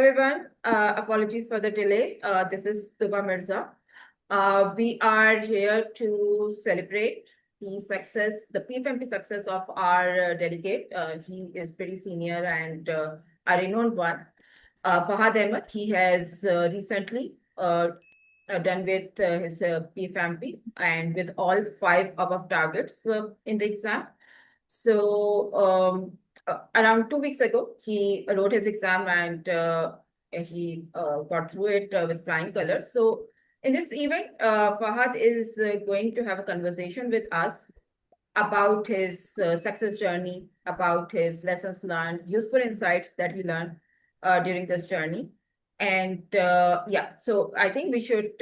everyone. Apologies for the delay. This is 𝗙𝗵𝗱. We are here to celebrate the success, the PfMP success of our delegate. He is pretty senior and a renowned one. Fahad Ahmed, he has recently done with his PfMP and with all 5 above targets in the exam. So around 2 weeks ago, he wrote his exam and he got through it with flying colors. So in this event, Fahad is going to have a conversation with us about his success journey, about his lessons learned, useful insights that he learned during this journey. And yeah, so I think we should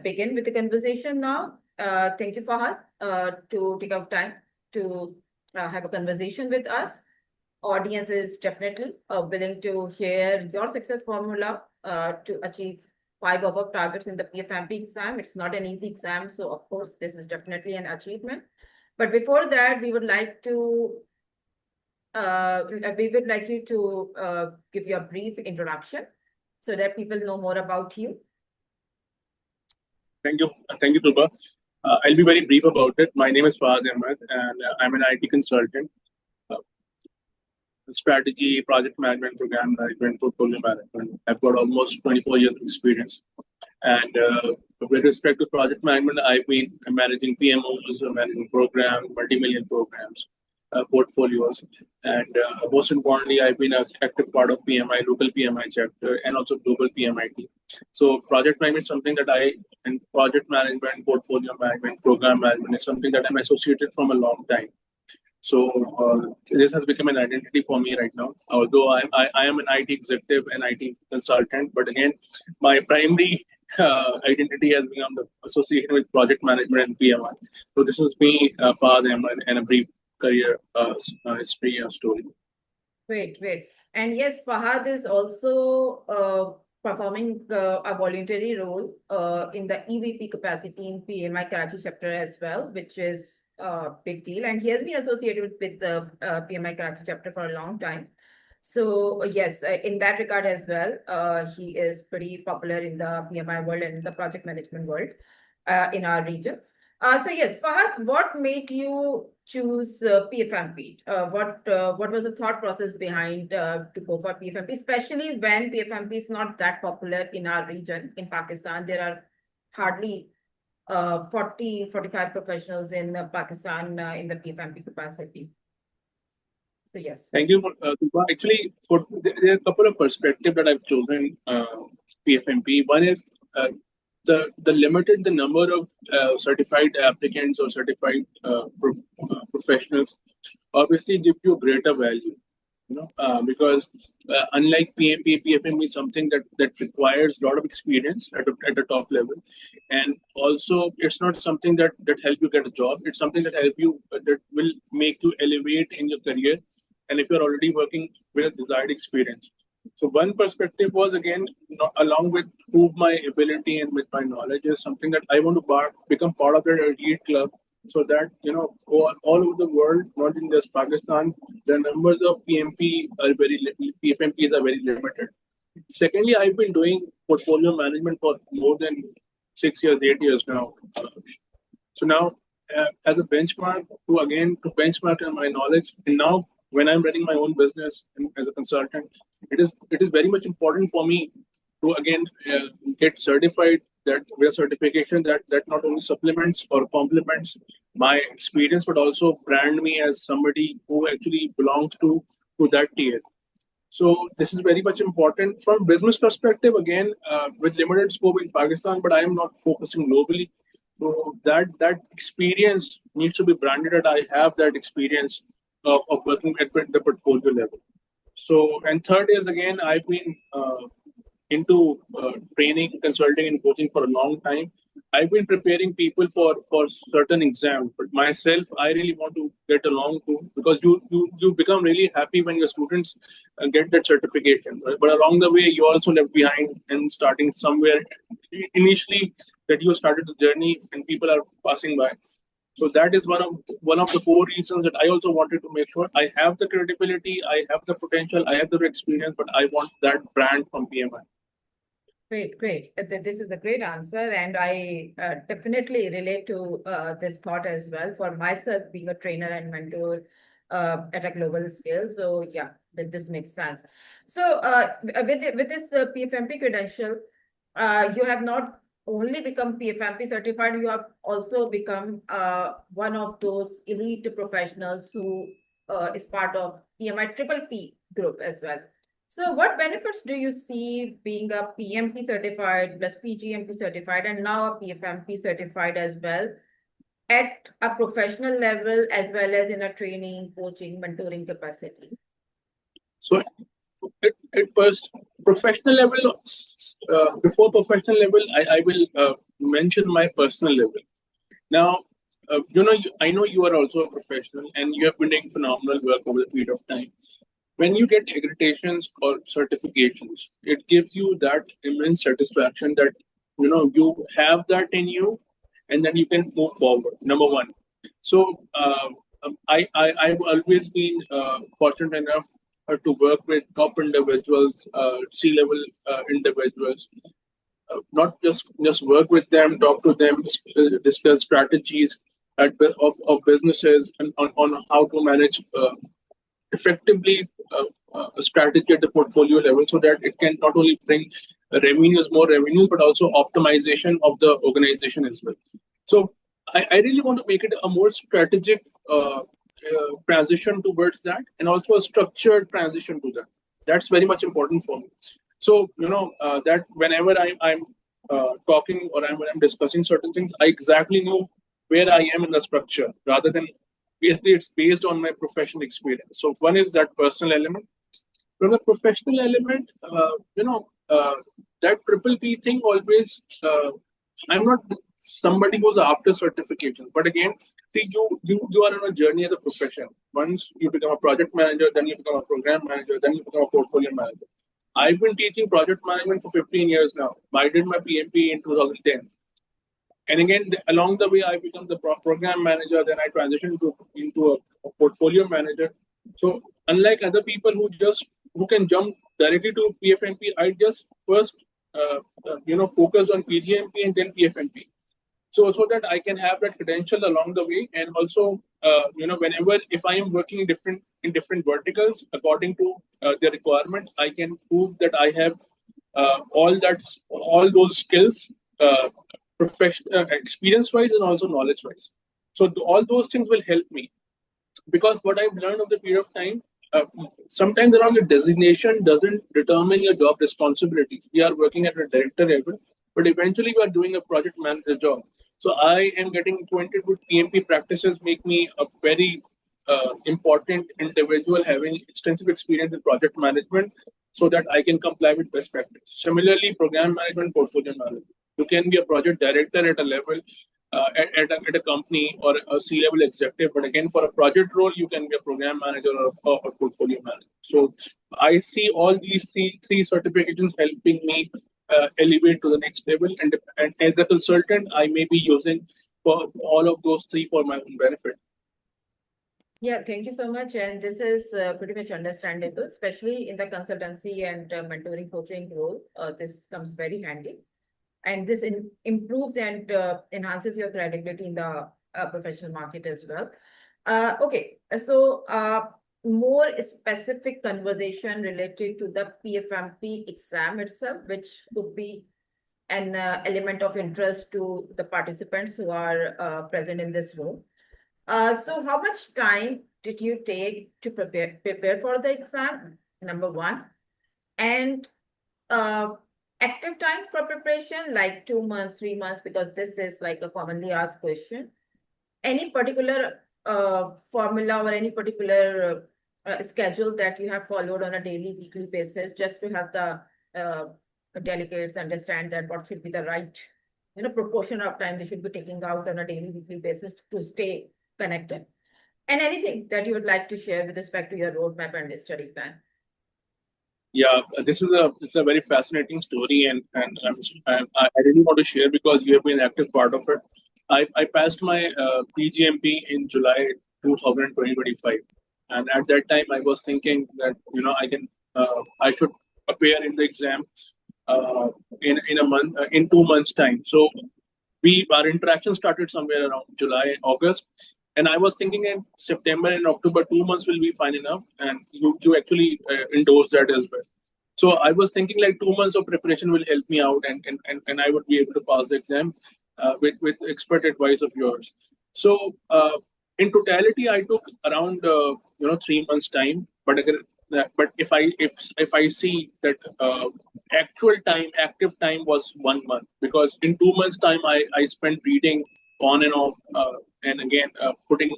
begin with the conversation now. Thank you, Fahad, to take out time to have a conversation with us. Audience is definitely willing to hear your success formula to achieve 5 above targets in the PfMP exam. It's not an easy exam, so of course this is definitely an achievement. But before that, we would like you to give you a brief introduction so that people know more about you. Thank you, 𝗙𝗵𝗱. I'll be very brief about it. My name is Fahad Ahmed, and I'm an IT consultant. Strategy, project management, program management, portfolio management. I've got almost 24 years of experience. And with respect to project management, I've been managing PMOs, managing programs, multi-million programs, portfolios. And most importantly, I've been an active part of PMI, local PMI chapter, and also global PMI team. So project management is something that and project management, portfolio management, program management is something that I'm associated from a long time. So this has become an identity for me right now. Although I am an IT executive and IT consultant, but again, my primary identity has become associated with project management and PMI. So this was me, Fahad Ahmed, and a brief career history story. Great. And yes, Fahad is also performing a voluntary role in the EVP capacity in PMI Karachi chapter as well, which is a big deal. And he has been associated with the PMI Karachi chapter for a long time. So yes, in that regard as well, he is pretty popular in the PMI world and the project management world in our region. So yes, Fahad, what made you choose PfMP? What was the thought process behind to go for PfMP, especially when PfMP is not that popular in our region? In Pakistan, there are hardly 40-45 professionals in Pakistan in the PfMP capacity. So yes. Thank you. Actually, there are a couple of perspectives that I've chosen PfMP. One is the limited the number of certified applicants or certified professionals obviously give you greater value, because unlike PfMP is something that requires a lot of experience at the top level, and also it's not something that help you get a job. It's something that help you that will make you elevate in your career, and if you're already working with a desired experience. So one perspective was, again, along with prove my ability and with my knowledge, is something that I want to become part of the elite club, so that all over the world, not in just Pakistan, the numbers of PfMPs are very limited. Secondly, I've been doing portfolio management for more than 6 years, 8 years now. So now, as a benchmark to benchmark on my knowledge, and now when I'm running my own business and as a consultant, it is very much important for me to again get certified, that with a certification that not only supplements or complements my experience, but also brand me as somebody who actually belongs to that tier. So this is very much important from business perspective, again, with limited scope in Pakistan, but I am not focusing globally. So that experience needs to be branded, that I have that experience of working at the portfolio level. So, and third is, again, I've been into training, consulting, and coaching for a long time. I've been preparing people for certain exams, but myself, I really want to get along to, because you become really happy when your students get that certification. Right? But along the way, you also left behind and starting somewhere initially that you started the journey and people are passing by. So that is one of the core reasons that I also wanted to make sure I have the credibility, I have the potential, I have the experience, but I want that brand from PMI. Great, great. This is a great answer, and I definitely relate to this thought as well for myself being a trainer and mentor at a global scale. So yeah, this makes sense. So with this PfMP credential, you have not only become PfMP certified, you have also become one of those elite professionals who is part of PMI-PPP group as well. So what benefits do you see being a PMP certified plus PGMP certified and now a PfMP certified as well at a professional level as well as in a training, coaching, mentoring capacity? So at first, professional level, before professional level, I will mention my personal level. Now, I know you are also a professional and you have been doing phenomenal work over the period of time. When you get accreditations or certifications, it gives you that immense satisfaction that you have that in you, and then you can move forward. Number one. So I've always been fortunate enough to work with top individuals, C-level individuals. Not just work with them, talk to them, discuss strategies of businesses and on how to manage effectively a strategy at the portfolio level so that it can not only bring more revenues, but also optimization of the organization as well. So I really want to make it a more strategic transition towards that, and also a structured transition to that. That's very much important for me. So that whenever I'm talking or when I'm discussing certain things, I exactly know where I am in the structure, rather than basically it's based on my professional experience. So one is that personal element. From the professional element, that PPP thing always, I'm not somebody who's after certification, but again, see, you are on a journey as a profession. Once you become a project manager, then you become a program manager, then you become a portfolio manager. I've been teaching project management for 15 years now. I did my PMP in 2010. And again, along the way, I become the program manager. Then I transitioned into a portfolio manager. So unlike other people who can jump directly to PfMP, I just first focus on PGMP and then PfMP. So that I can have that credential along the way, and also whenever if I am working in different verticals according to the requirement, I can prove that I have all those skills, professional experience-wise and also knowledge-wise. So all those things will help me, because what I've learned over the period of time, sometimes around the designation doesn't determine your job responsibilities. We are working at a director level, but eventually we are doing a project manager job. So I am getting acquainted with PMP practices, make me a very important individual having extensive experience in project management, so that I can comply with best practice. Similarly, program management, portfolio management. You can be a project director at a level, at a company or a C-level executive, but again, for a project role, you can be a program manager or a portfolio manager. So I see all these three certifications helping me elevate to the next level, and as a consultant, I may be using for all of those three for my own benefit. Yeah, thank you so much. And this is pretty much understandable, especially in the consultancy and mentoring coaching role. This comes very handy. And this improves and enhances your credibility in the professional market as well. Okay, so more specific conversation related to the PfMP exam itself, which could be an element of interest to the participants who are present in this room. So how much time did you take to prepare for the exam? Number one. And active time for preparation, like 2 months, 3 months, because this is like a commonly asked question. Any particular formula or any particular schedule that you have followed on a daily, weekly basis, just to have the delegates understand that what should be the right proportion of time they should be taking out on a daily, weekly basis to stay connected? And anything that you would like to share with respect to your roadmap and the study plan? Yeah, this is a very fascinating story, and I really want to share because you have been an active part of it. I passed my PGMP in July 2025, and at that time I was thinking that I should appear in the exam in a month in 2 months time. So our interaction started somewhere around July, August, and I was thinking in September and October, 2 months will be fine enough, and you actually endorsed that as well. So I was thinking like 2 months of preparation will help me out, and I would be able to pass the exam with expert advice of yours. So in totality, I took around 3 months time. But if I see that active time was 1 month, because in 2 months time I spent reading on and off and again putting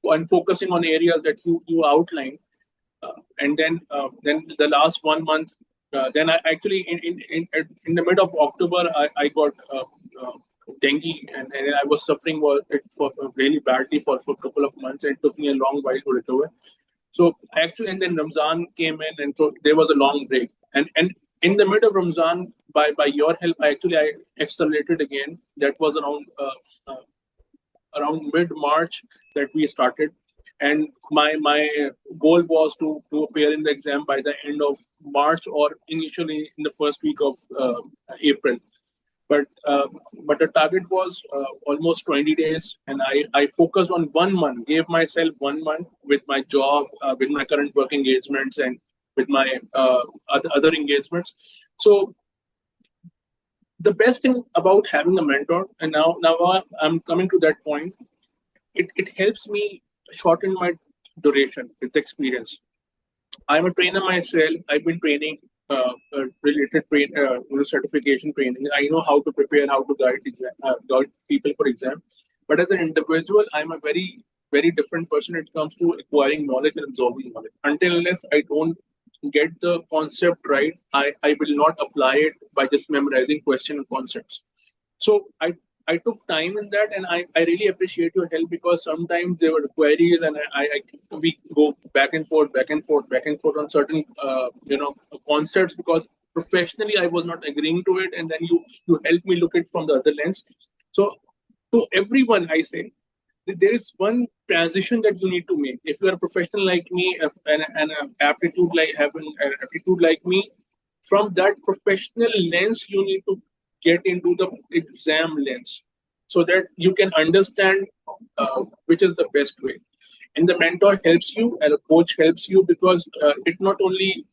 and focusing on areas that you outlined, and then the last 1 month, then I actually in the mid of October I got dengue, and I was suffering for really badly for a couple of months, and it took me a long while to recover. So actually, and then Ramzan came in, and so there was a long break. And in the mid of Ramzan, by your help, I accelerated again. That was around mid March that we started, and my goal was to appear in the exam by the end of March, or initially in the first week of April. But the target was almost 20 days, and I focused on 1 month, gave myself 1 month with my job, with my current work engagements, and with my other engagements. So the best thing about having a mentor, and now I'm coming to that point, it helps me shorten my duration with experience. I'm a trainer myself. I've been training related certification training. I know how to prepare, how to guide people for exam. But as an individual, I'm a very different person when it comes to acquiring knowledge and absorbing knowledge. Until unless I don't get the concept right, I will not apply it by just memorizing question and concepts. So I took time in that, and I really appreciate your help, because sometimes there were queries, and we go back and forth on certain concepts, because professionally I was not agreeing to it, and then you help me look at it from the other lens. So to everyone I say, there is one transition that you need to make. If you are a professional like me, and an aptitude like me, from that professional lens, you need to get into the exam lens, so that you can understand which is the best way. And the mentor helps you, and a coach helps you, because it not only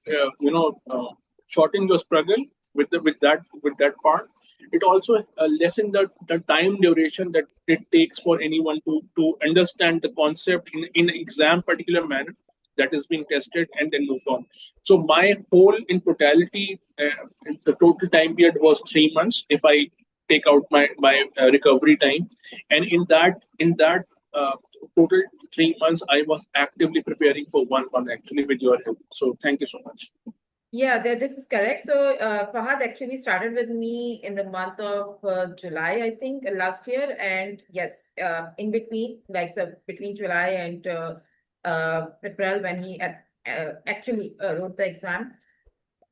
shorten your struggle with that part, it also lessen the time duration that it takes for anyone to understand the concept in exam particular manner that is being tested, and then move on. So my whole in totality, the total time period was 3 months if I take out my recovery time, and in that total 3 months I was actively preparing for 1 month actually with your help. So thank you so much. Yeah, this is correct. So Fahad actually started with me in the month of July, I think, last year. And yes, in between, between July and April, when he actually wrote the exam,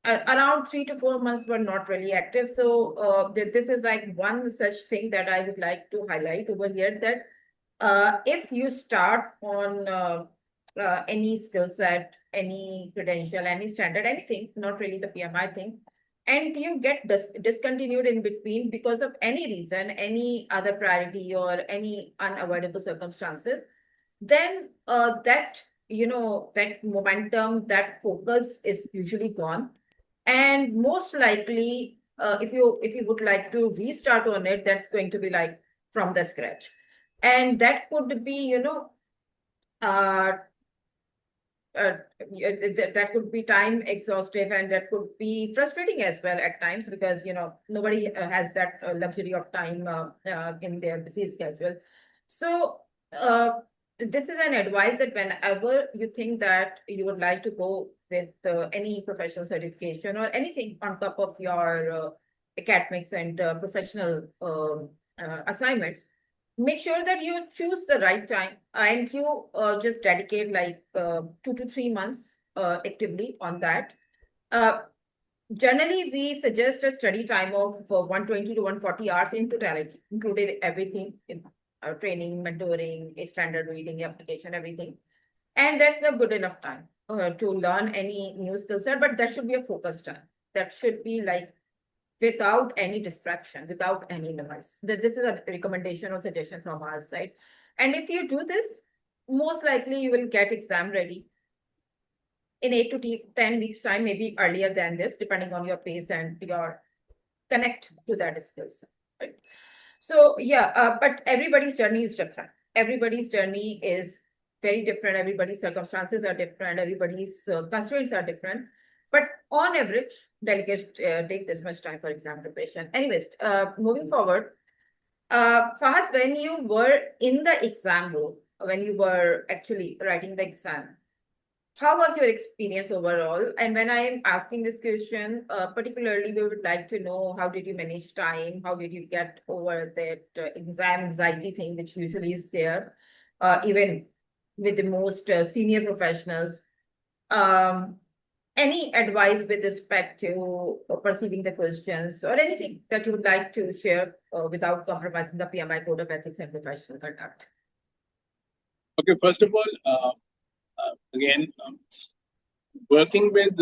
around 3 to 4 months were not really active. So this is like one such thing that I would like to highlight over here, that if you start on any skill set, any credential, any standard, anything, not really the PMI thing, and you get discontinued in between because of any reason, any other priority or any unavoidable circumstances, then that momentum, that focus is usually gone. And most likely, if you would like to restart on it, that's going to be like from the scratch. And that could be, that could be time exhaustive, and that could be frustrating as well at times, because nobody has that luxury of time in their busy schedule. So this is an advice that whenever you think that you would like to go with any professional certification or anything on top of your academics and professional assignments, make sure that you choose the right time, and you just dedicate like 2 to 3 months actively on that. Generally, we suggest a study time of 120 to 140 hours in totality, including everything in training, mentoring, a standard reading, application, everything. And that's a good enough time to learn any new skill set, but that should be a focused time. That should be like without any distraction, without any noise. This is a recommendation or suggestion from our side. And if you do this, most likely you will get exam ready in 8 to 10 weeks time, maybe earlier than this, depending on your pace and your connect to that skills. Right? So yeah, but everybody's journey is different. Everybody's journey is very different. Everybody's circumstances are different. Everybody's constraints are different. But on average, delegates take this much time for exam preparation. Anyways, moving forward, Fahad, when you were in the exam room, when you were actually writing the exam, how was your experience overall? And when I am asking this question, particularly, we would like to know how did you manage time? How did you get over that exam anxiety thing, which usually is there, even with the most senior professionals? Any advice with respect to perceiving the questions or anything that you would like to share without compromising the PMI Code of Ethics and Professional Conduct? Okay, first of all, again, working with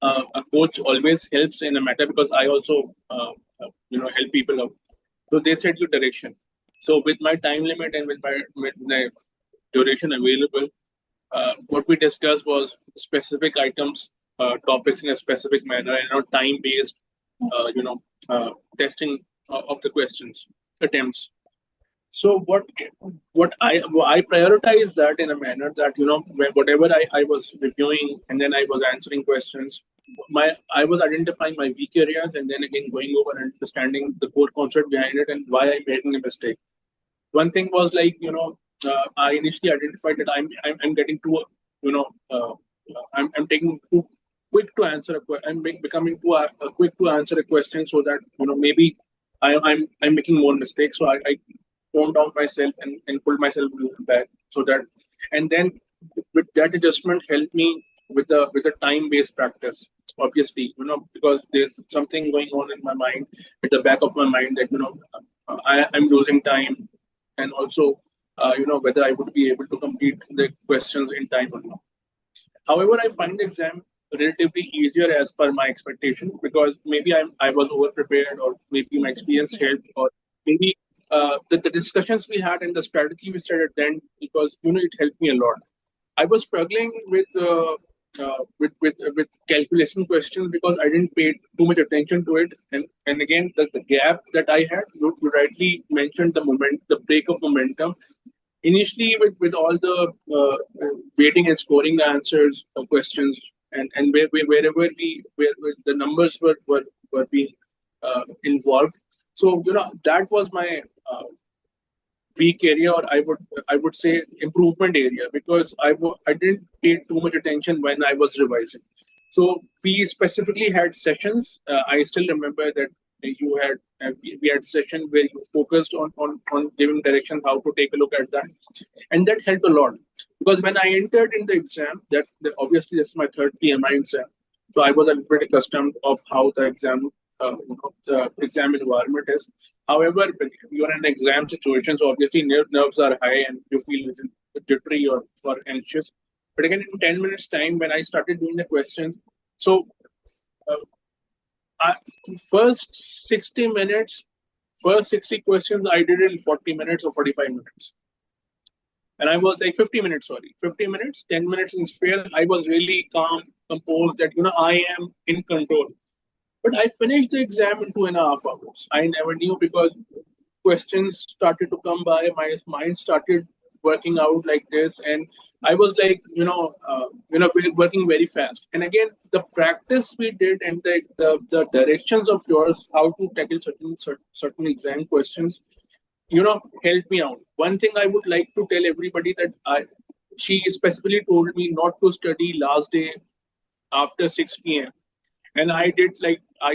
a coach always helps in a matter because I also help people out. So they set you direction. So with my time limit and with my duration available, what we discussed was specific items, topics in a specific manner, and not time-based, testing of the questions attempts. So what I prioritize that in a manner that whatever I was reviewing and then I was answering questions, I was identifying my weak areas and then again going over and understanding the core concept behind it and why I'm making a mistake. One thing was like I initially identified that I'm getting too I'm taking too quick to answer I'm becoming too quick to answer a question, so that maybe I'm making more mistakes. So I toned down myself and pulled myself back, so that, and then with that adjustment helped me with the time-based practice. Obviously, because there's something going on in my mind, at the back of my mind, that I'm losing time, and also whether I would be able to complete the questions in time or not. However, I find the exam relatively easier as per my expectation, because maybe I was over prepared, or maybe my experience helped, or maybe the discussions we had and the strategy we started then, because it helped me a lot. I was struggling with calculation questions because I didn't pay too much attention to it, and again the gap that I had. You rightly mentioned the break of momentum. Initially, with all the waiting and scoring the answers of questions, and wherever where the numbers were being involved. So that was my weak area, or I would say improvement area, because I didn't pay too much attention when I was revising. So we specifically had sessions. I still remember that we had session where you focused on giving direction, how to take a look at that, and that helped a lot, because when I entered in the exam, obviously this is my third PMI exam, so I was a bit accustomed of how the exam the exam environment is. However, when you're in an exam situation, so obviously nerves are high and you feel jittery or anxious. But again, in 10 minutes time, when I started doing the questions, so first 60 questions I did in 40 minutes or 45 minutes. And I was like 50 minutes, 10 minutes in spare. I was really calm, composed, that I am in control. But I finished the exam in 2.5 hours. I never knew, because questions started to come by. My mind started working out like this, and I was like, working very fast. And again, the practice we did and the directions of yours, how to tackle certain exam questions, helped me out. One thing I would like to tell everybody, that she specifically told me not to study last day after 6 p.m. And I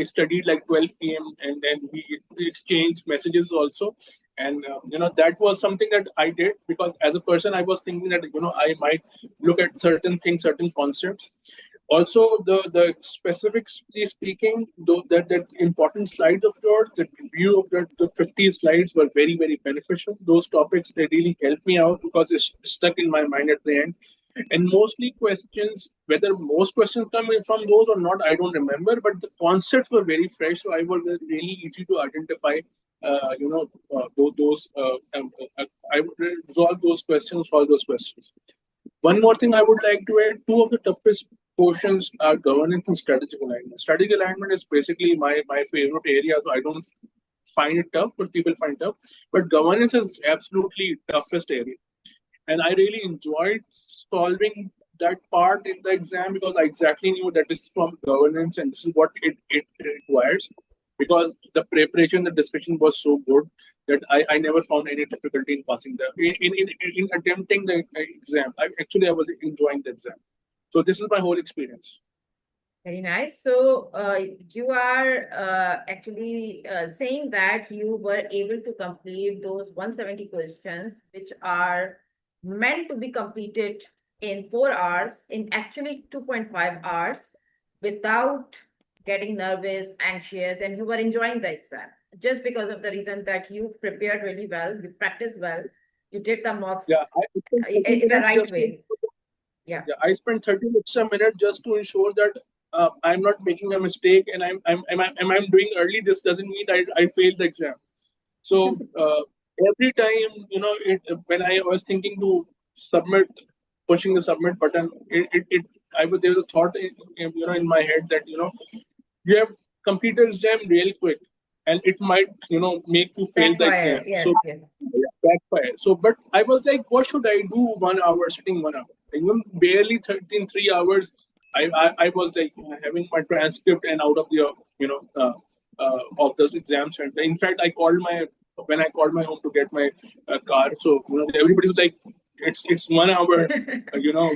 studied like 12 p.m. and then we exchanged messages also. And, that was something that I did, because as a person, I was thinking that, I might look at certain things, certain concepts. Also, the specifically speaking, though that important slides of yours, the review of the 50 slides were very, very beneficial. Those topics, they really helped me out because it's stuck in my mind at the end. And mostly questions, whether most questions come in from those or not, I don't remember, but the concepts were very fresh, so I was really easy to identify. I would resolve those questions, solve those questions. One more thing I would like to add, two of the toughest portions are governance and strategic alignment. Strategic alignment is basically my favorite area, so I don't find it tough, but people find tough. But governance is absolutely toughest area. And I really enjoyed solving that part in the exam because I exactly knew that this is from governance and this is what it requires. Because the preparation, the discussion was so good that I never found any difficulty in passing in attempting the exam. I was enjoying the exam. So this is my whole experience. Very nice. So you are actually saying that you were able to complete those 170 questions, which are meant to be completed in 4 hours, in actually 2.5 hours, without getting nervous, anxious, and you were enjoying the exam just because of the reason that you prepared really well, you practiced well, you did the mocks in the right way. Yeah, I spent 30 extra minutes just to ensure that I'm not making a mistake and I'm doing early. This doesn't mean I failed the exam. So every time, when I was thinking to submit, pushing the submit button, there was a thought in my head that you have completed exam real quick and it might make you fail the exam. Yes, so yes. Backfire. So but I was like, what should I do 1 hour sitting 1 hour? Even barely 3 hours. I was like having my transcript and out of the of the exam center. In fact, when I called my home to get my car, so everybody was like, it's 1 hour actual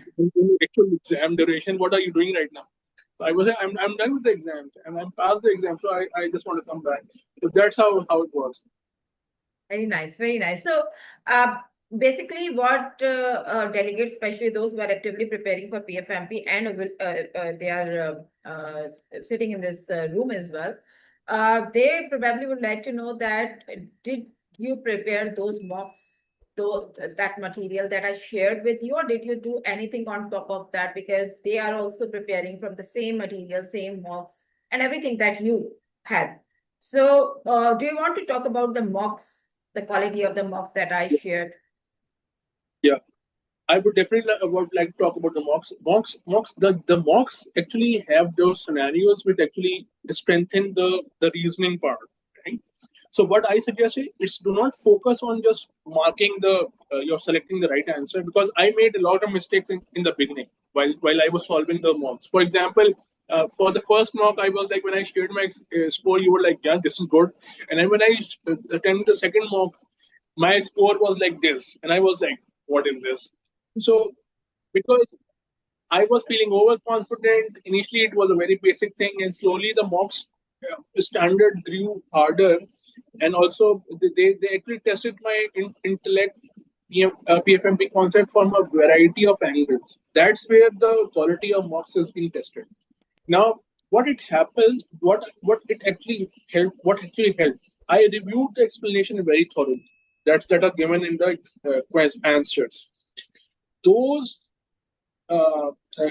exam duration. What are you doing right now? So I was like, I'm done with the exam and I'm past the exam, so I just want to come back. So that's how it was. Very nice, very nice. So basically what delegates, especially those who are actively preparing for PfMP and they are sitting in this room as well, they probably would like to know that did you prepare those mocks, that material that I shared with you, or did you do anything on top of that? Because they are also preparing from the same material, same mocks and everything that you had. So do you want to talk about the mocks, the quality of the mocks that I shared? Yeah, I would definitely like to talk about the mocks. The mocks actually have those scenarios which actually strengthen the reasoning part. Right? So what I suggest is do not focus on just marking you're selecting the right answer, because I made a lot of mistakes in the beginning while I was solving the mocks. For example, for the first mock, I was like, when I shared my score, you were like, yeah, this is good. And then when I attended the second mock, my score was like this. And I was like, what is this? So because I was feeling overconfident, initially it was a very basic thing, and slowly the mocks standard grew harder. And also they actually tested my intellect, PfMP concept from a variety of angles. That's where the quality of mocks is being tested. Now, what actually helped. I reviewed the explanation very thoroughly. That are given in the answers. Those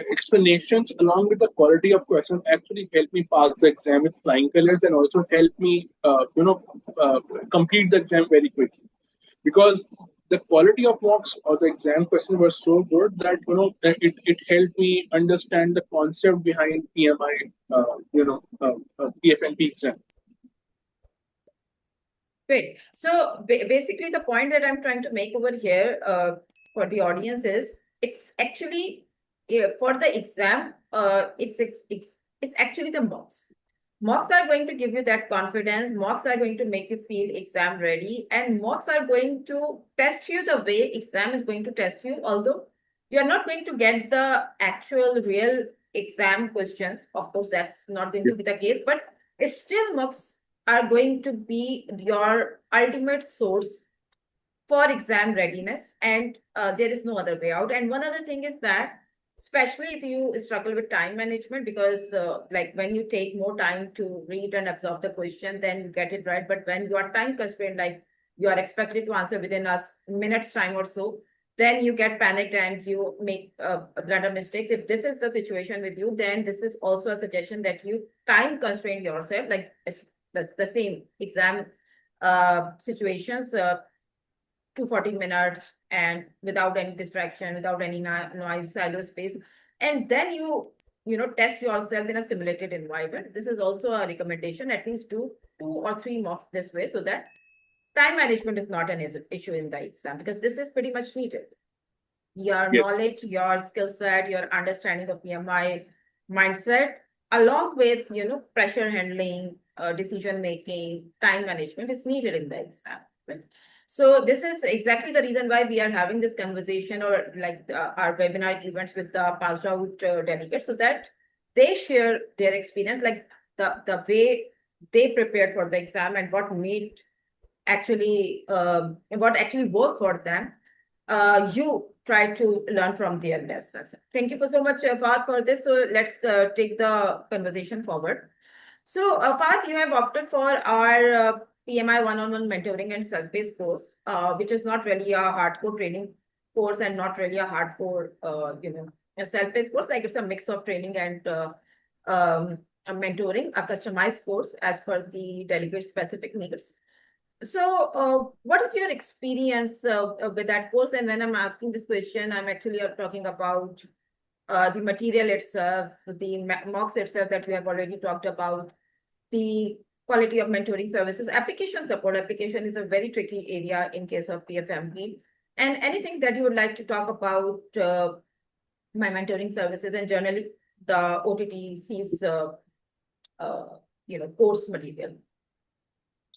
explanations, along with the quality of questions, actually helped me pass the exam with flying colors, and also helped me, complete the exam very quickly. Because the quality of mocks or the exam questions were so good that it helped me understand the concept behind PfMP exam. Great. So basically, the point that I'm trying to make over here for the audience is, it's actually for the exam. It's actually the mocks. Mocks are going to give you that confidence. Mocks are going to make you feel exam ready, and mocks are going to test you the way exam is going to test you. Although you are not going to get the actual real exam questions, of course, that's not going to be the case. But it's still mocks are going to be your ultimate source for exam readiness, and there is no other way out. And one other thing is that especially if you struggle with time management, because like when you take more time to read and absorb the question, then you get it right. But when you are time constrained, like you are expected to answer within a minute's time or so, then you get panicked and you make blunder mistakes. If this is the situation with you, then this is also a suggestion that you time constrain yourself, like it's the same exam situations, 240 minutes and without any distraction, without any noise, silo space. And then test yourself in a simulated environment. This is also a recommendation, at least do 2 or 3 mocks this way, so that time management is not an issue in the exam, because this is pretty much needed. Your Yes. knowledge, your skill set, your understanding of PMI mindset, along with, pressure handling, decision making, time management is needed in the exam. Right? So this is exactly the reason why we are having this conversation, or like our webinar events with the passed out delegates, so that they share their experience, like the way they prepared for the exam and what actually worked for them. You try to learn from their lessons. Thank you so much, Fahad, for this. So let's take the conversation forward. So, Fahad, you have opted for our PMI one-on-one mentoring and self-paced course, which is not really a hardcore training course and not really a hardcore, a self-paced course. Like it's a mix of training and a mentoring, a customized course as per the delegate specific needs. So, what is your experience with that course? And when I'm asking this question, I'm actually talking about the material itself, the mocks itself that we have already talked about, the quality of mentoring services, application support. Application is a very tricky area in case of PfMP. And anything that you would like to talk about my mentoring services and generally the OTTC's course material.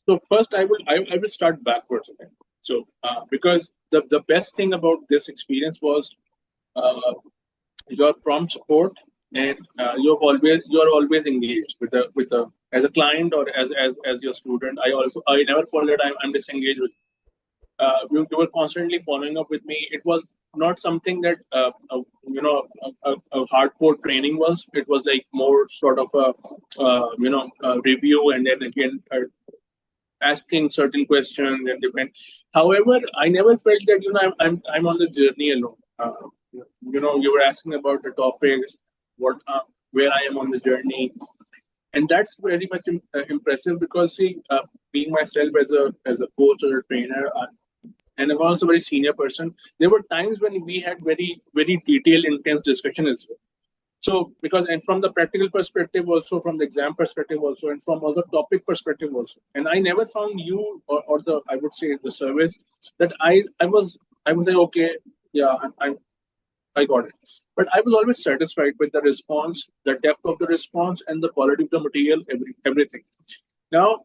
So first, I will start backwards again. So because the best thing about this experience was your prompt support, and you're always engaged with the as a client or as your student. I never felt that I'm disengaged with. You were constantly following up with me. It was not something that a hardcore training was. It was like more sort of a review, and then again asking certain questions and different. However, I never felt that I'm on the journey alone. You were asking about the topics, where I am on the journey, and that's very much impressive, because see, being myself as a coach or a trainer, and I'm also a very senior person, there were times when we had very very detailed, intense discussion as well. So and from the practical perspective also, from the exam perspective also, and from other topic perspective also, and I never found you or the, I would say, the service that I was like, okay, yeah, I got it. But I was always satisfied with the response, the depth of the response, and the quality of the material, everything. Now,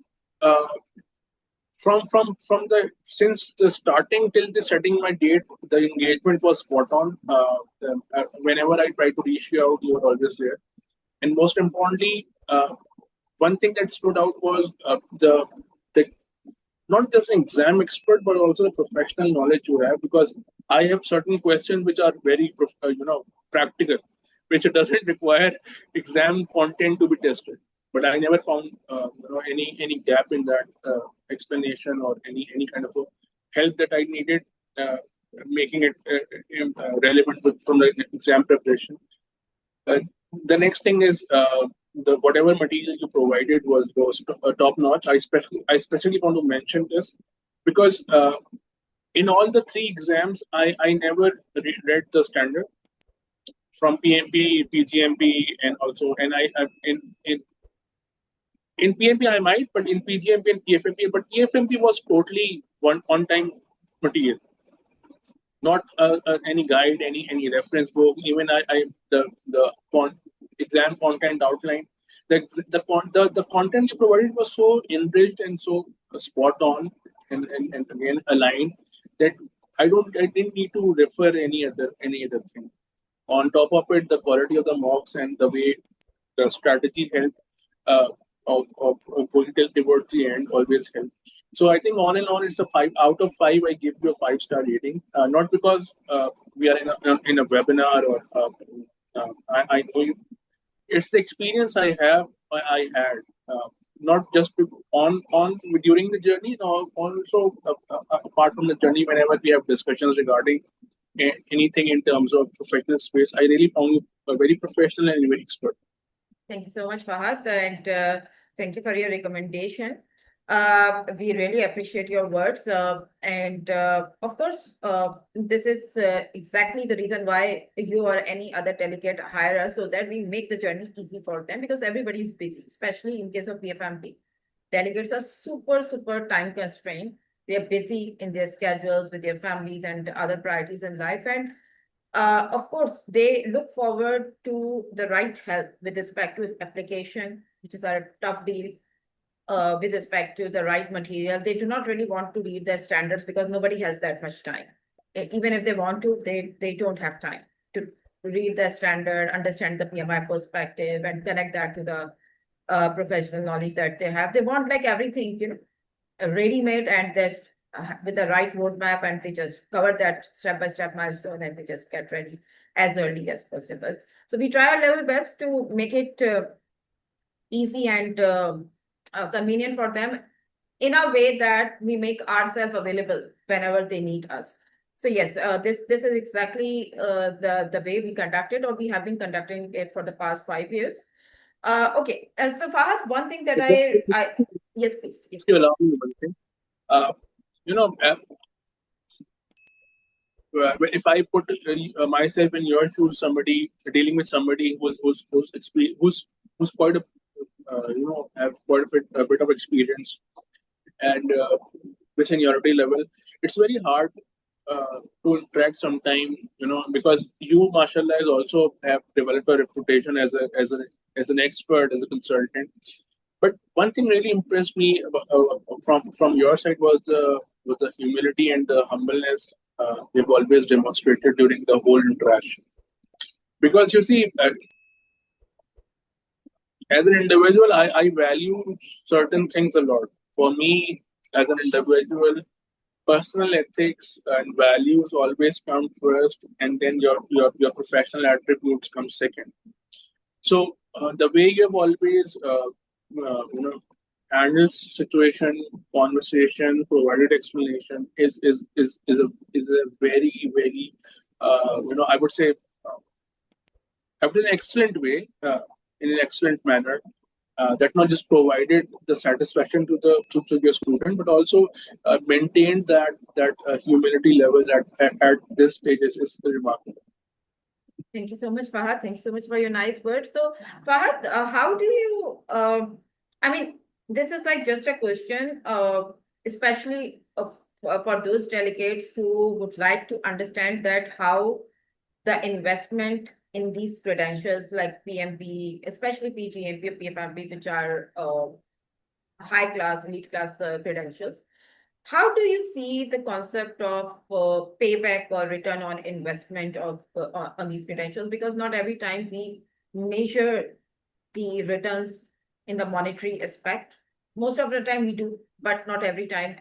since the starting till the setting my date, the engagement was spot on. Whenever I tried to reach you out, you were always there. And most importantly, one thing that stood out was the not just an exam expert, but also the professional knowledge you have, because I have certain questions which are very practical, which doesn't require exam content to be tested. But I never found any gap in that explanation or any kind of help that I needed, making it relevant from the exam preparation. The next thing is whatever material you provided was top notch. I especially want to mention this because in all the 3 exams, I never read the standard from PMP, PGMP, and also in PMP I might, but in PGMP and PfMP, but PfMP was totally one-time material, not any guide, any reference book. Even the exam content outline, the content you provided was so enriched and so spot on and again aligned that I didn't need to refer any other thing. On top of it, the quality of the mocks and the way the strategy helped of going towards the end always helped. So I think on and on, it's a 5 out of 5. I give you a 5-star rating, not because we are in a webinar or I know you. It's the experience I had, not just on during the journey, or also apart from the journey. Whenever we have discussions regarding anything in terms of professional space, I really found you very professional and very expert. Thank you so much, Fahad, and thank you for your recommendation. We really appreciate your words, and of course, this is exactly the reason why you or any other delegate hire us, so that we make the journey easy for them, because everybody is busy, especially in case of PfMP. Delegates are super time constrained. They're busy in their schedules with their families and other priorities in life, and of course, they look forward to the right help with respect to application, which is a tough deal, with respect to the right material. They do not really want to read their standards because nobody has that much time. Even if they want to, they don't have time to read their standard, understand the PMI perspective, and connect that to the professional knowledge that they have. They want like everything, ready-made, and there's with the right roadmap, and they just cover that step-by-step milestone, and they just get ready as early as possible. So we try our level best to make it easy and convenient for them, in a way that we make ourselves available whenever they need us. So yes, this is exactly the way we conduct it, or we have been conducting it for the past 5 years. Okay, so Fahad, one thing that yes, please. Yes, you allow me one thing, if I put myself in your shoes, somebody dealing with somebody who's quite a have quite a bit of experience and the seniority level, it's very hard to interact sometime, because you, mashallah, is also have developed a reputation as an expert, as a consultant. But one thing really impressed me from your side was the humility and the humbleness you've always demonstrated during the whole interaction. Because you see, as an individual, I value certain things a lot. For me, as an individual, personal ethics and values always come first, and then your professional attributes come second. So the way you've always handled situation, conversation, provided explanation is a very I would say an excellent way, in an excellent manner. That not just provided the satisfaction to your student, but also maintained that humility level at this stage is remarkable. Thank you so much, Fahad. Thank you so much for your nice words. So, Fahad, how do you? I mean, this is like just a question, especially for those delegates who would like to understand that how the investment in these credentials like PMP, especially PGMP or PfMP, which are high class, elite class credentials. How do you see the concept of payback or return on investment of on these credentials? Because not every time we measure the returns in the monetary aspect. Most of the time we do, but not every time.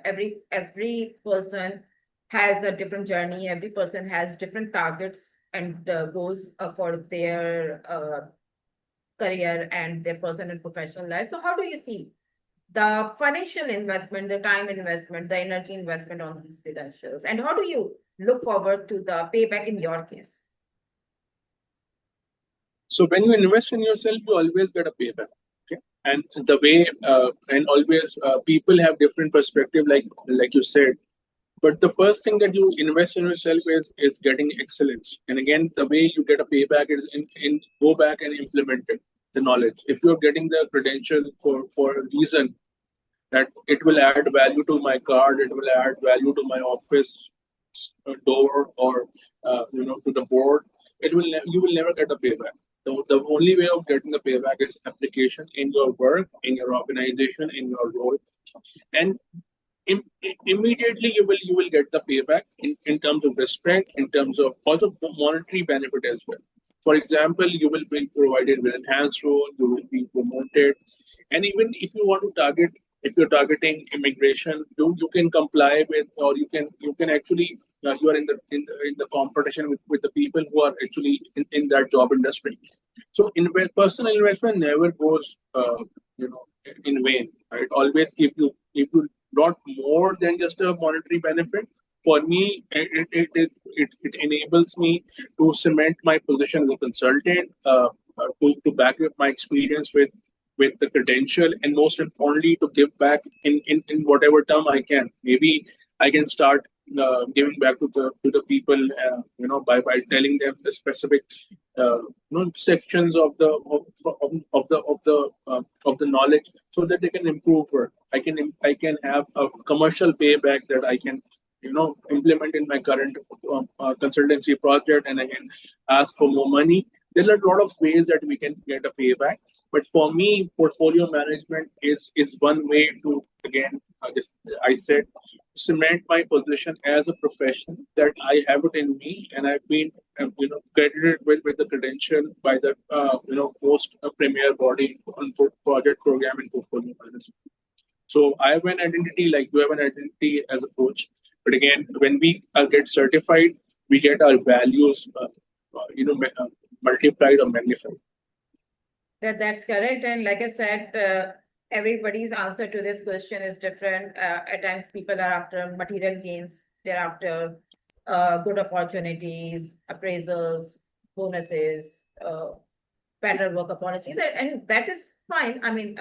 Every person has a different journey. Every person has different targets and goals for their career and their personal and professional life. So how do you see the financial investment, the time investment, the energy investment on these credentials? And how do you look forward to the payback in your case? So when you invest in yourself, you always get a payback. Okay, and the way and always people have different perspective, like you said. But the first thing that you invest in yourself is getting excellence. And again, the way you get a payback is in go back and implement it, the knowledge. If you're getting the credential for a reason that it will add value to my card, it will add value to my office door, or to the board, you will never get a payback. The only way of getting the payback is application in your work, in your organization, in your role, and immediately you will get the payback in terms of respect, in terms of also monetary benefit as well. For example, you will be provided with enhanced role, you will be promoted, and even if you want to target if you're targeting immigration, you can comply with, or you can actually you are in the competition with the people who are actually in that job industry. So personal investment never goes in vain. Right? Always give you lot more than just a monetary benefit. For me, it enables me to cement my position as a consultant, to back up my experience with the credential, and most importantly, to give back in whatever term I can. Maybe I can start giving back to the people, by telling them the specific sections of the knowledge, so that they can improve. Or I can have a commercial payback that I can implement in my current consultancy project, and I can ask for more money. There are a lot of ways that we can get a payback. But for me, portfolio management is one way to, again, I said, cement my position as a professional, that I have it in me, and I've been credited with the credential by the most premier body on project program and portfolio management. So I have an identity, like you have an identity as a coach. But again, when we get certified, we get our values multiplied or magnified. That's correct. And like I said, everybody's answer to this question is different. At times, people are after material gains. They're after good opportunities, appraisals, bonuses, better work opportunities, and that is fine. I mean,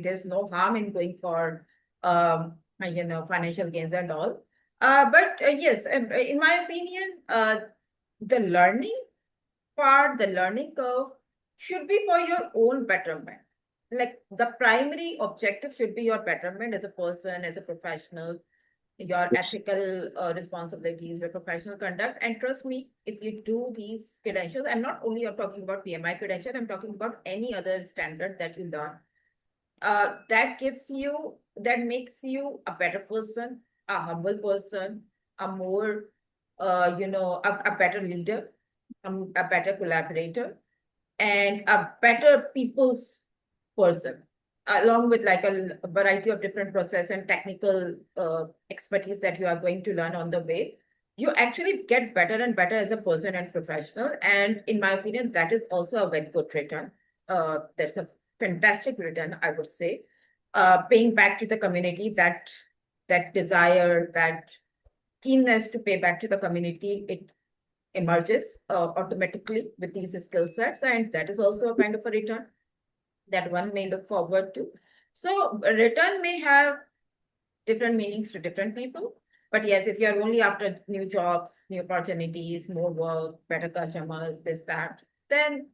there's no harm in going for financial gains and all. But yes, in my opinion, the learning part, the learning curve, should be for your own betterment. Like, the primary objective should be your betterment as a person, as a professional, your ethical responsibilities, your professional conduct. And trust me, if you do these credentials, I'm not only talking about PMI credential, I'm talking about any other standard that you learn. That makes you a better person, a humble person, a more, a better leader, a better collaborator, and a better people's person, along with like a variety of different process and technical expertise that you are going to learn on the way. You actually get better and better as a person and professional. And in my opinion, that is also a very good return. That's a fantastic return, I would say. Paying back to the community, that desire, that keenness to pay back to the community, it emerges automatically with these skill sets, and that is also a kind of a return that one may look forward to. So a return may have different meanings to different people, but yes, if you're only after new jobs, new opportunities, more work, better customers, this, that, then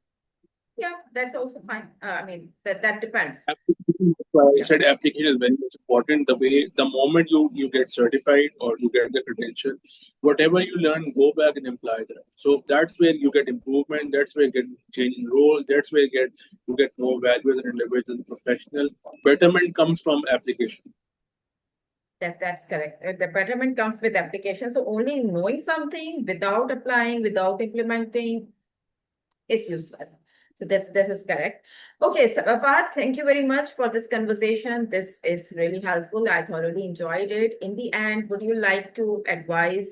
yeah, that's also fine. That depends. I said application is very much important. The moment you get certified or you get the credential, whatever you learn, go back and apply that. So that's where you get improvement. That's where you get change in role. That's where you get more value as an individual and professional. Betterment comes from application. That's correct. The betterment comes with application. So only knowing something without applying, without implementing, is useless. So this is correct. Okay, so Fahad, thank you very much for this conversation. This is really helpful. I thoroughly enjoyed it. In the end, would you like to advise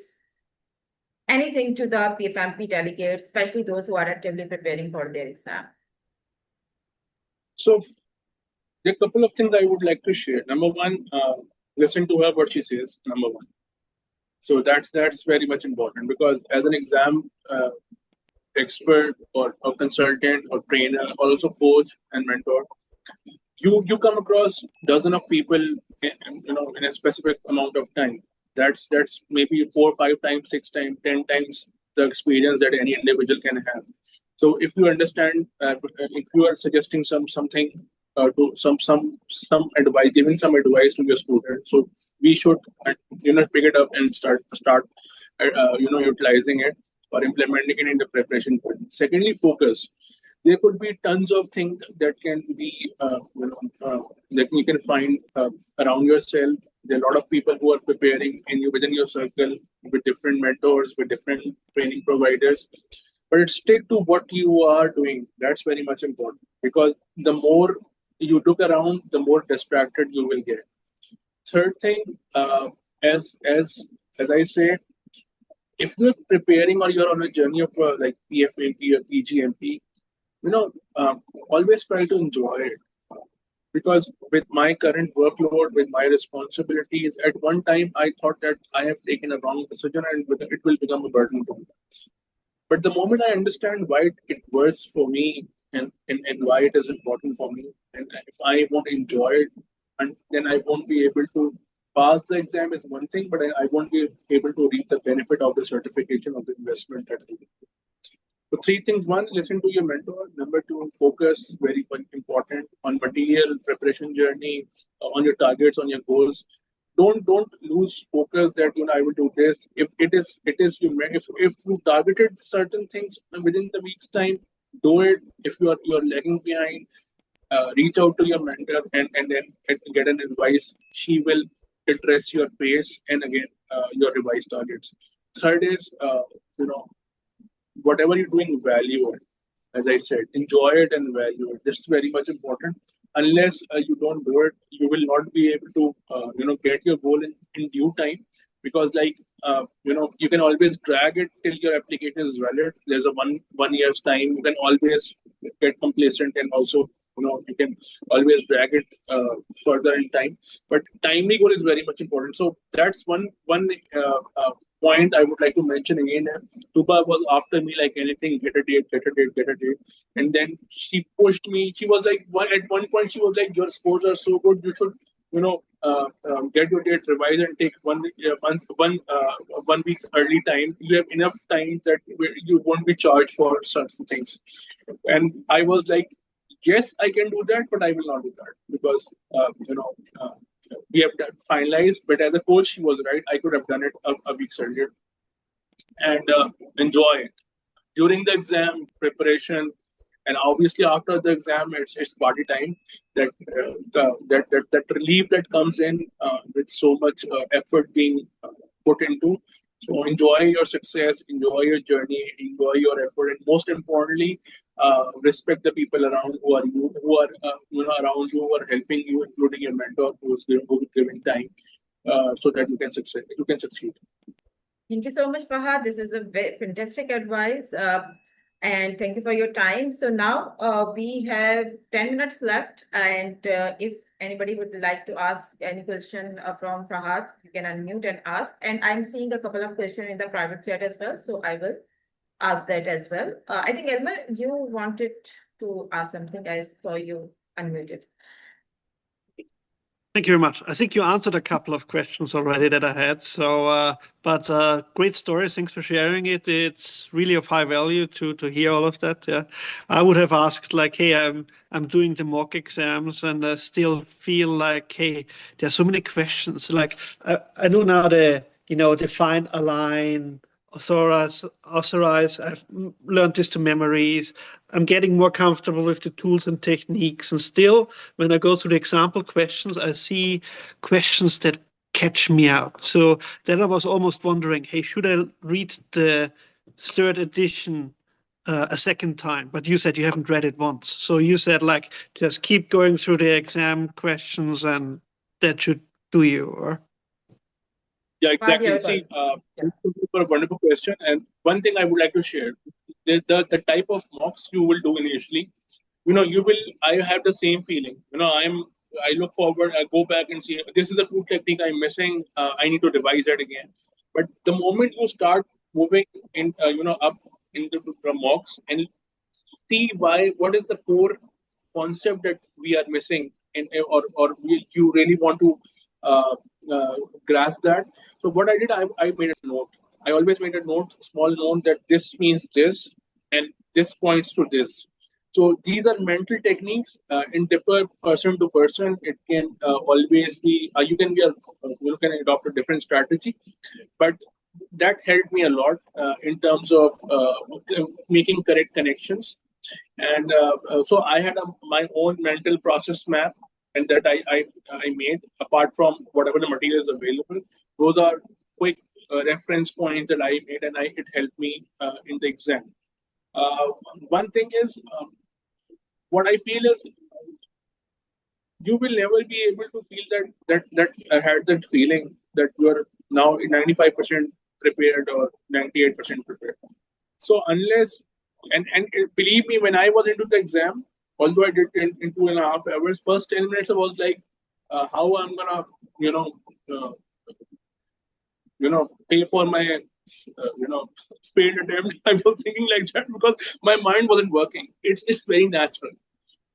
anything to the PfMP delegates, especially those who are actively preparing for their exam? So there are a couple of things I would like to share. Number one, listen to her what she says. Number one. So that's very much important, because as an exam expert or consultant or trainer, or also coach and mentor, you come across dozens of people in a specific amount of time. That's maybe 4, 5 times, 6 times, 10 times the experience that any individual can have. So if you understand, if you are suggesting something to some advice, giving some advice to your student, so we should pick it up and start utilizing it or implementing it in the preparation point. Secondly, focus. There could be tons of things that can be that you can find around yourself. There are a lot of people who are preparing within your circle, with different mentors, with different training providers. But stick to what you are doing. That's very much important, because the more you look around, the more distracted you will get. Third thing, as I say, if you're preparing or you're on a journey of like PfMP or 𝗔𝗵𝗊𝗋, always try to enjoy it. Because with my current workload, with my responsibilities, at one time I thought that I have taken a wrong decision and it will become a burden to me. But the moment I understand why it works for me and why it is important for me, and if I won't enjoy it, and then I won't be able to pass the exam is one thing, but I won't be able to reap the benefit of the certification of the investment that I do. So three things: one, listen to your mentor. Number two, focus, very important, on material preparation journey, on your targets, on your goals. Don't lose focus that I will do this. If you targeted certain things within the week's time, do it. If you're lagging behind, reach out to your mentor and then get an advice. She will address your pace and again your revised targets. Third is whatever you're doing, value it. As I said, enjoy it and value it. This is very much important. Unless you don't do it, you will not be able to get your goal in due time. Because you can always drag it till your application is valid. There's a one year's time. You can always get complacent and also you can always drag it further in time. But timely goal is very much important. So that's one point I would like to mention again. Tuba was after me like anything, get a date, get a date, get a date. And then she pushed me. She was like, at one point, she was like, your scores are so good, you should, get your date revised and take 1 week's early time. You have enough time that you won't be charged for certain things. And I was like, yes, I can do that, but I will not do that because, we have finalized. But as a coach, she was right. I could have done it a week earlier. And enjoy it during the exam preparation, and obviously after the exam, it's party time. That relief that comes in with so much effort being put into. So enjoy your success, enjoy your journey, enjoy your effort, and most importantly, respect the people around who are around you, who are helping you, including your mentor who is giving time, so that you can succeed. Thank you so much, Fahad. This is a very fantastic advice. And thank you for your time. So now we have 10 minutes left. And if anybody would like to ask any question from Fahad, you can unmute and ask. And I'm seeing a couple of questions in the private chat as well. So I will ask that as well. I think, Ahmed, you wanted to ask something. I saw you unmuted. Thank you very much. I think you answered a couple of questions already that I had. So, but great story. Thanks for sharing it. It's really of high value to hear all of that. Yeah, I would have asked like, hey, I'm doing the mock exams and I still feel like, hey, there's so many questions. Like I know now the define, align, authorize. I've learned this to memories. I'm getting more comfortable with the tools and techniques. And still, when I go through the example questions, I see questions that catch me out. So then I was almost wondering, hey, should I read the third edition a second time? But you said you haven't read it once. So you said like, just keep going through the exam questions and that should do you, or? Yeah, exactly. See, for a wonderful question. And one thing I would like to share, the type of mocks you will do initially, I have the same feeling. I look forward, I go back and see, this is the tool technique I'm missing. I need to revise that again. But the moment you start moving in, up into the mocks and see what is the core concept that we are missing, you really want to grasp that. So what I did, I made a note. I always made a note, small note, that this means this and this points to this. So these are mental techniques and differ person to person. It can always be, you can adopt a different strategy, but that helped me a lot in terms of making correct connections. And so I had my own mental process map, and that I made, apart from whatever the material is available. Those are quick reference points that I made, and it helped me in the exam. One thing is, what I feel is, you will never be able to feel that I had that feeling that you are now 95% prepared or 98% prepared. So unless and believe me, when I was into the exam, although I did in 2.5 hours, first 10 minutes I was like, how I'm gonna uh, pay for my failed attempt. I was thinking like that because my mind wasn't working. It's very natural.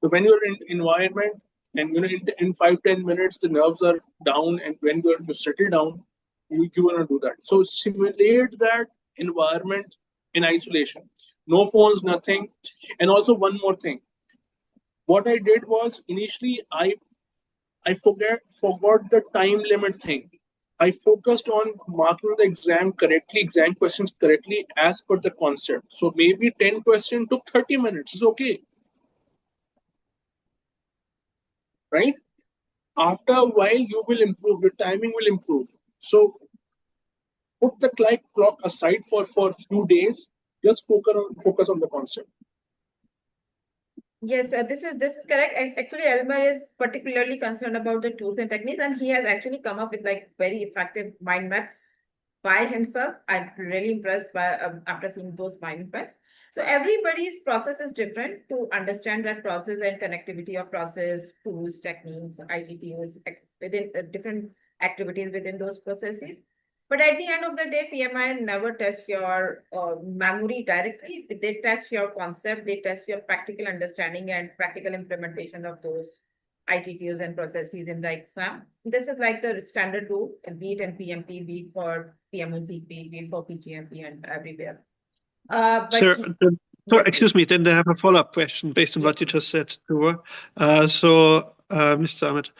So when you're in environment and in 5-10 minutes the nerves are down, and when you settle down, you want to do that. So simulate that environment in isolation, no phones, nothing. And also one more thing, what I did was initially I forgot the time limit thing. I focused on marking the exam correctly, exam questions correctly as per the concept. So maybe 10 questions took 30 minutes. It's okay. Right? After a while, you will improve, your timing will improve. So put the clock aside for a few days, just focus on the concept. Yes, this is correct. And actually, 𝗙𝗵𝗱 is particularly concerned about the tools and techniques, and he has actually come up with like very effective mind maps by himself. I'm really impressed by after seeing those mind maps. So everybody's process is different. To understand that process and connectivity of process, tools, techniques, ITTs within different activities within those processes. But at the end of the day, PMI never tests your memory directly. They test your concept, they test your practical understanding and practical implementation of those ITTs and processes in the exam. This is like the standard rule, be it in PMP, be it for PMOCP, be it for PGMP and everywhere. Sir, yes, excuse me, then I have a follow-up question based on what you just said, Tua. Mr. Ahmed,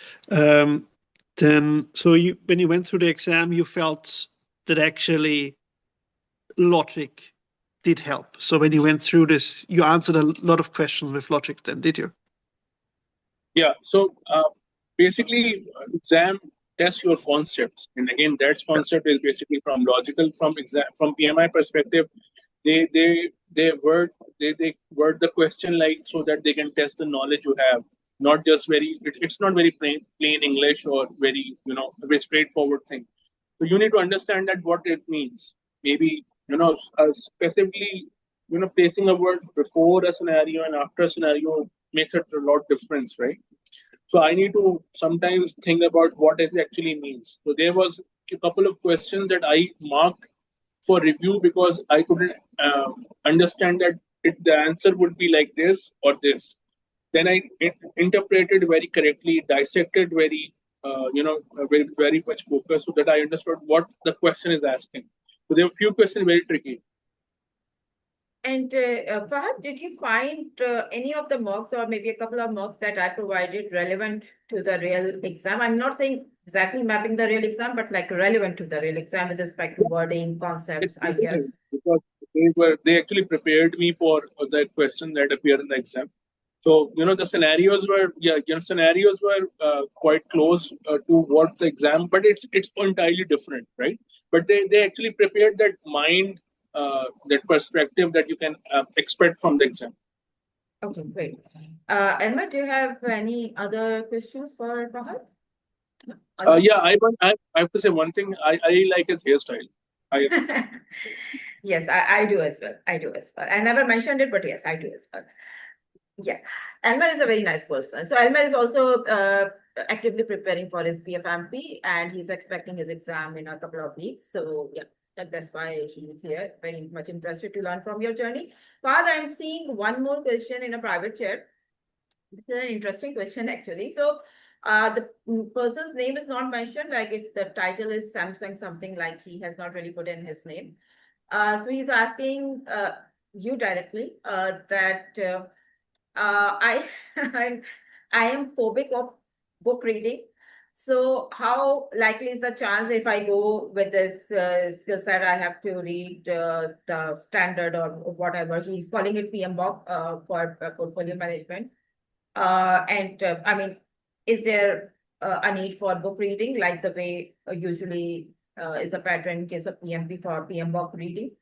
when you went through the exam, you felt that actually logic did help. So when you went through this, you answered a lot of questions with logic then, did you? Yeah, so basically exam tests your concepts. And again, that concept is basically from logical, from PMI perspective, they word the question like so that they can test the knowledge you have. Not just it's not very plain English or very very straightforward thing. So you need to understand that what it means. Maybe specifically placing a word before a scenario and after a scenario makes it a lot difference, right? So I need to sometimes think about what it actually means. So there was a couple of questions that I marked for review because I couldn't understand that the answer would be like this or this. Then I interpreted very correctly, dissected very very much focused so that I understood what the question is asking. So there are a few questions very tricky. And Fahad, did you find any of the mocks or maybe a couple of mocks that I provided relevant to the real exam? I'm not saying exactly mapping the real exam, but like relevant to the real exam with respect to wording, concepts, ideas. Because they actually prepared me for the question that appeared in the exam. So the scenarios were quite close to what the exam, but it's entirely different, right? But they actually prepared that mind. That perspective that you can expect from the exam. Okay, great. Ahmed, do you have any other questions for Fahad? Yeah, I have to say one thing. I like his hairstyle. Yes, I do as well. I do as well. I never mentioned it, but yes, I do as well. Yeah, Ahmed is a very nice person. So Ahmed is also actively preparing for his PfMP, and he's expecting his exam in a couple of weeks. So yeah. That's why he's here, very much interested to learn from your journey. Fahad, I'm seeing one more question in a private chat. This is an interesting question, actually. So the person's name is not mentioned, like the title is Samsung something, like he has not really put in his name. So he's asking you directly that I am phobic of book reading. So how likely is the chance if I go with this skill set, I have to read the standard or whatever, he's calling it PMBOK for portfolio management. I mean, is there a need for book reading like the way usually is a pattern in case of PMP for PMBOK reading?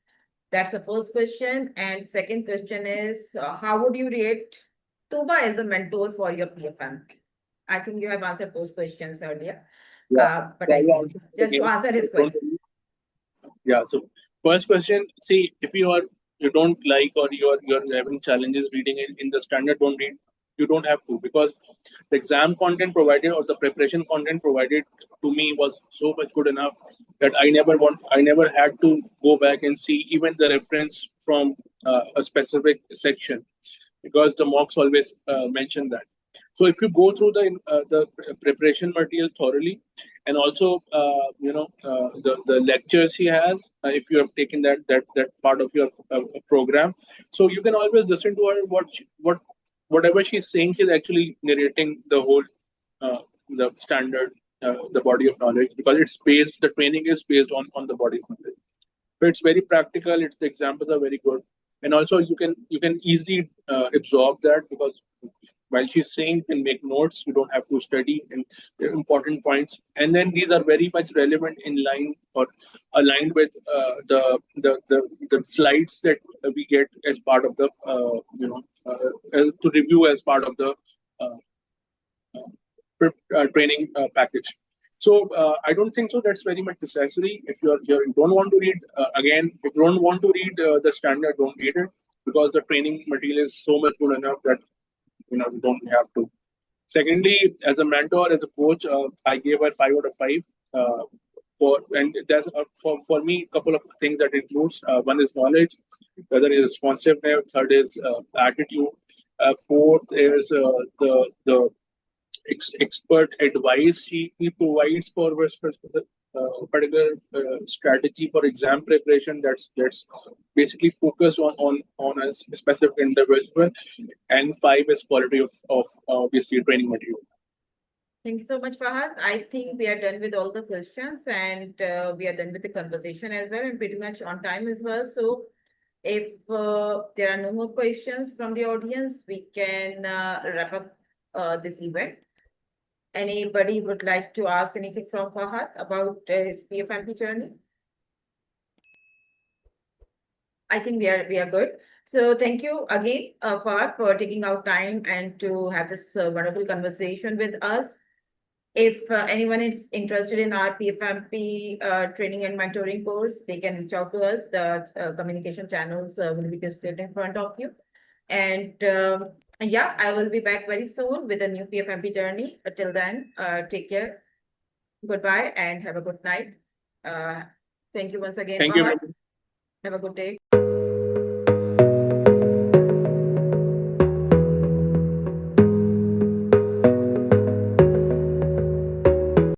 That's the first question. And second question is, how would you rate 𝗃𝗏 as a mentor for your PfMP? I think you have answered those questions earlier. Yeah. But So I I will think answer it just to again. answer his Don't question. Yeah. So first question, see, if you don't like or you're having challenges reading in the standard, don't read. You don't have to, because the exam content provided or the preparation content provided to me was so much good enough that I never had to go back and see even the reference from a specific section, because the mocks always mention that. So if you go through the preparation material thoroughly, and also the lectures he has, if you have taken that part of your program, so you can always listen to her. Whatever she's saying, she's actually narrating the whole the standard, the body of knowledge, because the training is based on the body of knowledge. So it's very practical. The examples are very good, and also you can easily absorb that, because while she's saying, you can make notes. You don't have to study and important points, and then these are very much relevant in line or aligned with the slides that we get as part of the to review as part of the training package. So I don't think so that's very much necessary. If you don't want to read, again, if you don't want to read the standard, don't read it, because the training material is so much good enough that you don't have to. Secondly, as a mentor, as a coach, I gave her 5 out of 5. For me, a couple of things that includes. One is knowledge, the other is responsiveness, third is attitude, fourth is the expert advice he provides for particular strategy for exam preparation that's basically focused on a specific individual, and 5 is quality of obviously training material. Thank you so much, Fahad. I think we are done with all the questions, and we are done with the conversation as well, and pretty much on time as well. So if there are no more questions from the audience, we can wrap up this event. Anybody would like to ask anything from Fahad about his PfMP journey? I think we are good. So thank you again, Fahad, for taking out time and to have this wonderful conversation with us. If anyone is interested in our PfMP training and mentoring course, they can reach out to us. The communication channels will be displayed in front of you. And yeah, I will be back very soon with a new PfMP journey. But till then, take care. Goodbye and have a good night. Thank you once again. Thank you. Have a good day.